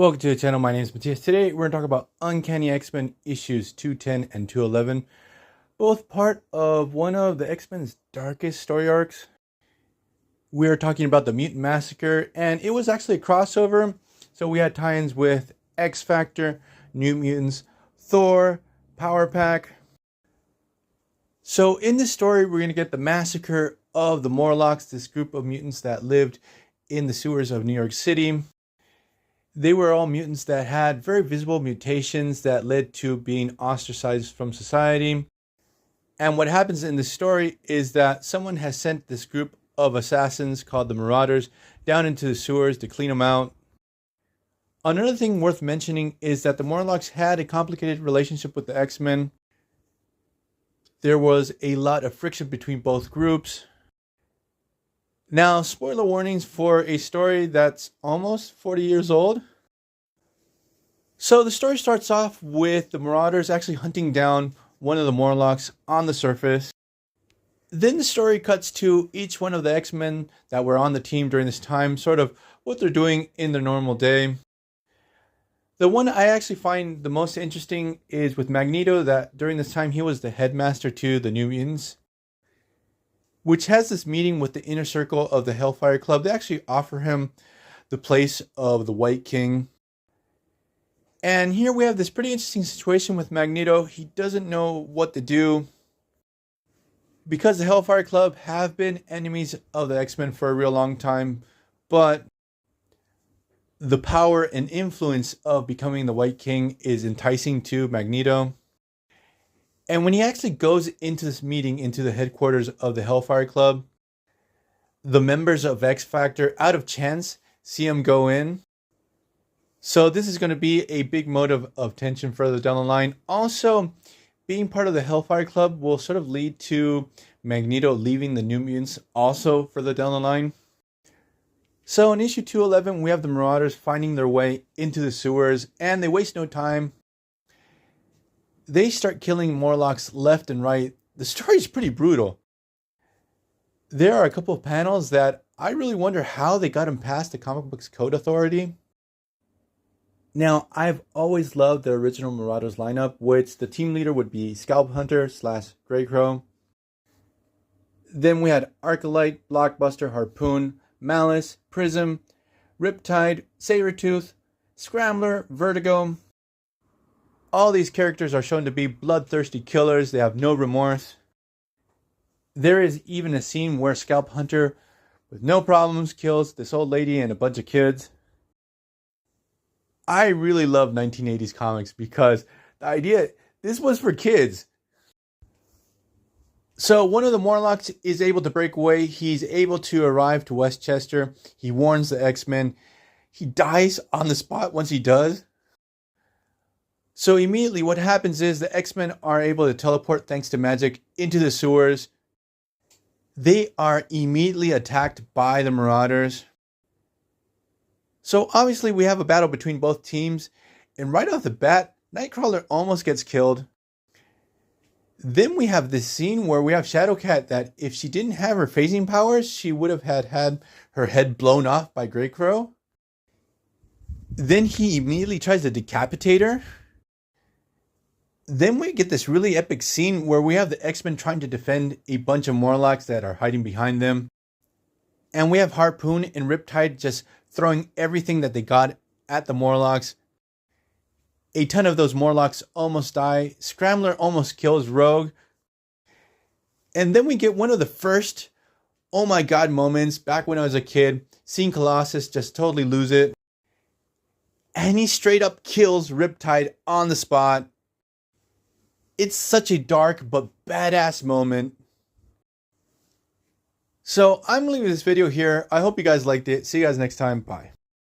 Welcome to the channel. My name is Matthias. Today we're going to talk about Uncanny X-Men issues 210 and 211, both part of one of the X-Men's darkest story arcs. We are talking about the Mutant Massacre, and it was actually a crossover. So we had tie-ins with X-Factor, New Mutants, Thor, Power Pack. So in this story, we're going to get the massacre of the Morlocks, this group of mutants that lived in the sewers of New York City. They were all mutants that had very visible mutations that led to being ostracized from society. And what happens in this story is that someone has sent this group of assassins called the Marauders down into the sewers to clean them out. Another thing worth mentioning is that the Morlocks had a complicated relationship with the X-Men. There was a lot of friction between both groups. Now, spoiler warnings for a story that's almost 40 years old. So the story starts off with the Marauders actually hunting down one of the Morlocks on the surface. Then the story cuts to each one of the X-Men that were on the team during this time, sort of what they're doing in their normal day. The one I actually find the most interesting is with Magneto, that during this time he was the headmaster to the New Mutants, which has this meeting with the inner circle of the Hellfire Club. They actually offer him the place of the White King. And here we have this pretty interesting situation with Magneto. He doesn't know what to do, because the Hellfire Club have been enemies of the X-Men for a real long time, but the power and influence of becoming the White King is enticing to Magneto. And when he actually goes into this meeting, into the headquarters of the Hellfire Club, the members of X-Factor, out of chance, see him go in. So this is going to be a big motive of tension further down the line. Also, being part of the Hellfire Club will sort of lead to Magneto leaving the New Mutants also further down the line. So in issue 211, we have the Marauders finding their way into the sewers, and they waste no time. They start killing Morlocks left and right. The story is pretty brutal. There are a couple of panels that I really wonder how they got them past the Comic Books Code Authority. Now, I've always loved the original Marauders lineup, which the team leader would be Scalp Hunter / Grey Crow. Then we had Arcalite, Blockbuster, Harpoon, Malice, Prism, Riptide, Sabretooth, Scrambler, Vertigo. All these characters are shown to be bloodthirsty killers. They have no remorse. There is even a scene where Scalp Hunter, with no problems, kills this old lady and a bunch of kids. I really love 1980s comics because the idea, this was for kids. So one of the Morlocks is able to break away. He's able to arrive to Westchester. He warns the X-Men. He dies on the spot once he does. So immediately what happens is the X-Men are able to teleport, thanks to magic, into the sewers. They are immediately attacked by the Marauders. So obviously we have a battle between both teams, and right off the bat, Nightcrawler almost gets killed. Then we have this scene where we have Shadowcat that if she didn't have her phasing powers, she would have had her head blown off by Grey Crow. Then he immediately tries to decapitate her. Then we get this really epic scene where we have the X-Men trying to defend a bunch of Morlocks that are hiding behind them. And we have Harpoon and Riptide just throwing everything that they got at the Morlocks. A ton of those Morlocks almost die. Scrambler almost kills Rogue. And then we get one of the first oh my god moments back when I was a kid, seeing Colossus just totally lose it. And he straight up kills Riptide on the spot. It's such a dark but badass moment. So I'm leaving this video here. I hope you guys liked it. See you guys next time. Bye.